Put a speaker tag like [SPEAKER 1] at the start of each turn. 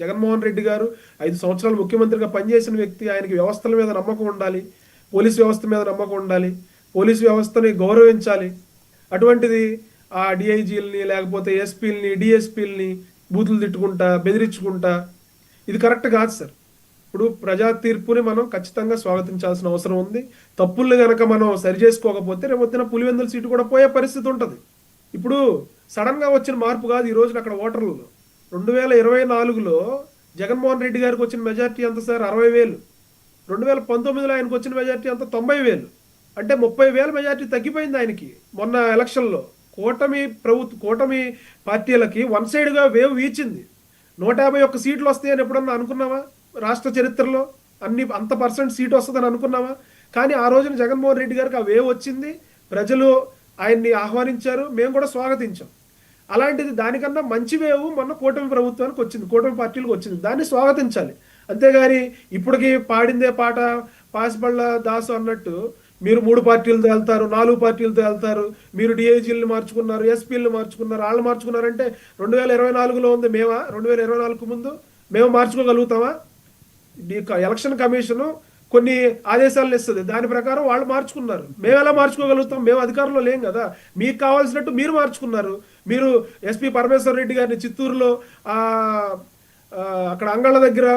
[SPEAKER 1] జగన్మోహన్ రెడ్డి గారు 5 సంవత్సరాలు ముఖ్యమంత్రిగా పనిచేసిన వ్యక్తి. ఆయనకి వ్యవస్థల మీద నమ్మకం ఉండాలి, పోలీస్ వ్యవస్థ మీద నమ్మకం ఉండాలి, పోలీస్ వ్యవస్థని గౌరవించాలి. అటువంటిది ఆ డిఐజీలని లేకపోతే ఎస్పీలని డిఎస్పీలని బూతులు తిట్టుకుంటా బెదిరించుకుంటా ఇది కరెక్ట్ కాదు సార్. ఇప్పుడు ప్రజా తీర్పుని మనం ఖచ్చితంగా స్వాగతించాల్సిన అవసరం ఉంది. తప్పుల్ని కనుక మనం సరి చేసుకోకపోతే రేపొద్దున పులివెందుల సీటు కూడా పోయే పరిస్థితి ఉంటుంది. ఇప్పుడు సడన్గా వచ్చిన మార్పు కాదు ఈ రోజున అక్కడ ఓటర్లలో. 2024లో జగన్మోహన్ రెడ్డి గారికి వచ్చిన మెజార్టీ ఎంత సార్? 60,000. 2019లో ఆయనకు వచ్చిన మెజార్టీ అంత 90,000. అంటే 30,000 మెజార్టీ తగ్గిపోయింది ఆయనకి మొన్న ఎలక్షన్లో. కూటమి పార్టీలకి వన్ సైడ్గా వేవ్ వీచింది. 151 సీట్లు వస్తాయని ఎప్పుడన్నా అనుకున్నావా? రాష్ట్ర చరిత్రలో అంత పర్సెంట్ సీట్ వస్తుందని అనుకున్నావా? కానీ ఆ రోజున జగన్మోహన్ రెడ్డి గారికి ఆ వేవ్ వచ్చింది, ప్రజలు ఆయన్ని ఆహ్వానించారు, మేము కూడా స్వాగతించాం. అలాంటిది దానికన్నా మంచి వేవ్ మొన్న కూటమి ప్రభుత్వానికి వచ్చింది, కూటమి పార్టీలకు వచ్చింది. దాన్ని స్వాగతించాలి. అంతేగాని ఇప్పటికీ పాడిందే పాట పాసిపళ్ళ దాసు అన్నట్టు మీరు 3 పార్టీలతో వెళ్తారు, 4 పార్టీలతో వెళ్తారు, మీరు డిఐజీలను మార్చుకున్నారు, ఎస్పీలను మార్చుకున్నారు, వాళ్ళు మార్చుకున్నారంటే 2024లో ఉంది మేమా? 2024కు ముందు మేము మార్చుకోగలుగుతామా? ఎలక్షన్ కమిషను కొన్ని ఆదేశాలను ఇస్తుంది, దాని ప్రకారం వాళ్ళు మార్చుకున్నారు. మేము ఎలా మార్చుకోగలుగుతాం? మేము అధికారంలో లేం కదా. మీకు కావాల్సినట్టు మీరు మార్చుకున్నారు. మీరు ఎస్పీ పరమేశ్వర్ రెడ్డి గారిని చిత్తూరులో అక్కడ అంగళ్ళ దగ్గర